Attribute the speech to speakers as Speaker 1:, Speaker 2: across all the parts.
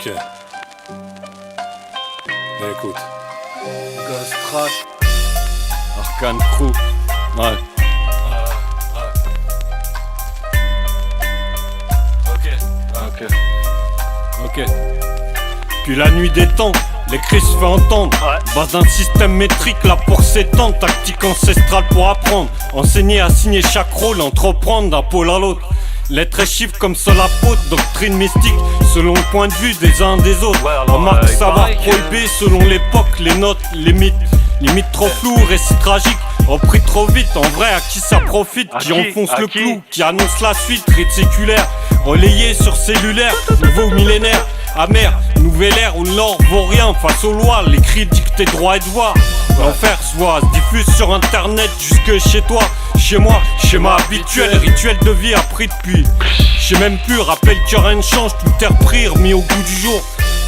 Speaker 1: Ok. Écoute.
Speaker 2: Ghost Track.
Speaker 1: Arcane Crew. Ouais. Ok. Puis la nuit des temps, les cris se fait entendre. Base d'un système métrique là pour s'étendre. Tactique ancestrale pour apprendre. Enseigner à signer chaque rôle, entreprendre d'un pôle à l'autre. Lettres et chiffres comme seul apôtre, doctrine mystique selon le point de vue des uns des autres. Remarque savoir prohibé selon l'époque, les notes, les mythes. Limite trop flou, récit tragique, repris trop vite. En vrai, à qui ça profite? Qui enfonce le clou, qui annonce la suite, rite séculaire, relayé sur cellulaire, nouveau millénaire. Amer, nouvelle ère où l'or vaut rien face aux lois, les cris dictés droit et devoir. L'enfer se voit, se diffuse sur internet jusque chez toi, chez moi, schéma habituel, rituel de vie appris depuis. Je sais même plus, rappelle que rien ne change, tout est repris, remis au goût du jour.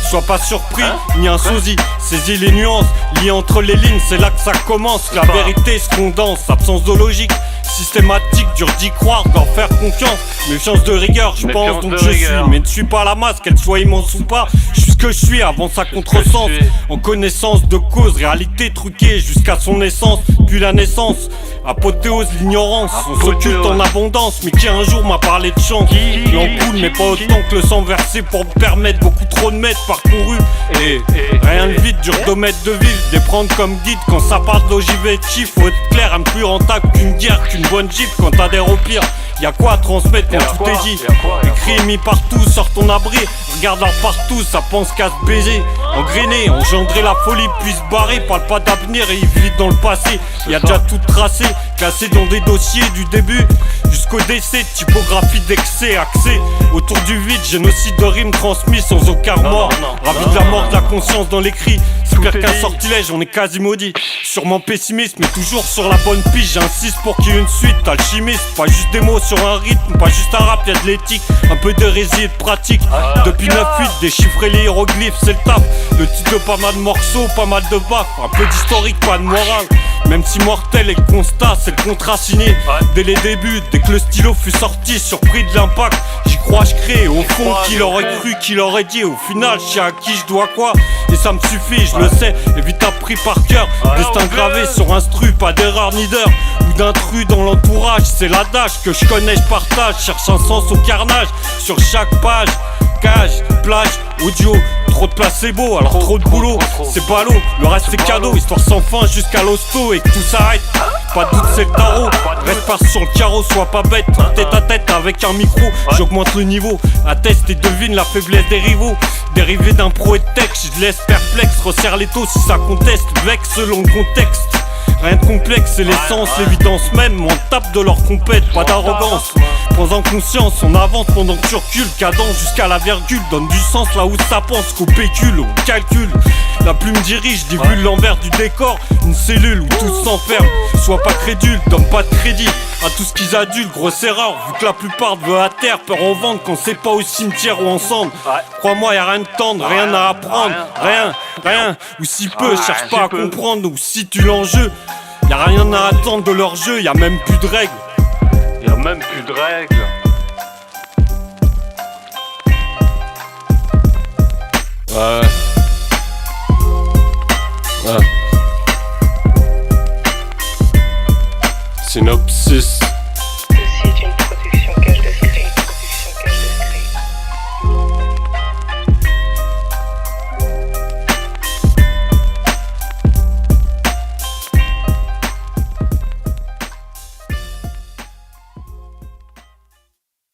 Speaker 1: Sois pas surpris, ni un sosie, saisis les nuances, liées entre les lignes, c'est là que ça commence. La vérité se condense, absence de logique, systématique, dur d'y croire, d'en faire confiance. Méfiance de rigueur, je pense donc je suis. Mais ne suis pas la masse, qu'elle soit immense ou pas. Je suis ce que je suis avant sa contresens. En connaissance de cause, réalité truquée jusqu'à son essence. Puis la naissance, apothéose, l'ignorance. On s'occulte en abondance, mais qui un jour m'a parlé de chance. L'ampoule, mais pas autant que le sang versé pour me permettre. Beaucoup trop de mètres parcourus. Et rien de vite, dur de mettre de vivre. Des prendre comme guide quand ça parle d'ogivet de chiffres. Faut être clair, un plus rentable qu'une guerre, qu'une bonne jeep quand t'adhères au pire. Y'a quoi à transmettre quand tout est dit. Écrit mis partout, sors ton abri. Regarde-leur partout, ça pense qu'à se baiser. Engrainé, engendrer la folie, puis se barrer. Parle pas d'avenir et il vit dans le passé. Y'a déjà tout tracé, classé dans des dossiers du début jusqu'au décès. Typographie d'excès, accès autour du vide. Génocide de rimes transmis sans aucun mort. Ravi de la mort de la conscience dans l'écrit. C'est pire qu'un sortilège, on est quasi maudit. Sûrement pessimiste, mais toujours sur la bonne piste. J'insiste pour qu'il y ait une suite, alchimiste. Pas juste des mots sur un rythme, pas juste un rap, y'a de l'éthique. Un peu d'hérésie et de pratique. Depuis 9-8, déchiffrer les hiéroglyphes, c'est le taf. Le titre de pas mal de morceaux, pas mal de baffes. Un peu d'historique, pas de morale. Même si mortel et le constat, c'est le contrat signé. Dès les débuts, dès que le stylo fut sorti, surpris de l'impact. J'y crois, je crée, au fond, qui l'aurait cru, qui l'aurait dit. Au final, je sais à qui je dois quoi. Et ça me suffit, je le sais, et vite appris par cœur. Destin gravé sur instru, pas d'erreur ni d'heure. Ou d'intrus dans l'entourage, c'est l'adage que je connais, je partage. Cherche un sens au carnage, sur chaque page. Cage, plage, audio, trop de placebo, alors trop de boulot, c'est pas l'eau, le reste c'est cadeau, histoire sans fin jusqu'à l'hosto et que tout s'arrête. Pas de doute c'est le tarot, reste pas sur le carreau, sois pas bête, tête à tête avec un micro, j'augmente le niveau, atteste et devine la faiblesse des rivaux. Dérivé d'un pro et de texte, je laisse perplexe, resserre les taux si ça conteste, vexe selon le contexte. Rien de complexe, c'est l'essence, l'évidence même. On tape de leur compète, pas d'arrogance. Prends en conscience, on avance pendant que tu recules. Cadence jusqu'à la virgule, donne du sens là où ça pense. Qu'au pécule, au calcul. La plume dirige, divulgue l'envers du décor. Une cellule où tout s'enferme. Sois pas crédule, donne pas de crédit à tout ce qu'ils adulent, grosse erreur. Vu que la plupart te veut à terre, peur en vente quand c'est pas au cimetière ou ensemble. Crois-moi, y'a rien de tendre, rien à apprendre. Rien, ou si peu, cherche pas à comprendre. Ou si tu l'enjeu. Y'a rien à attendre de leur jeu, y'a même plus de règles.
Speaker 2: Y'a même plus de règles.
Speaker 1: Ouais. Synopsis.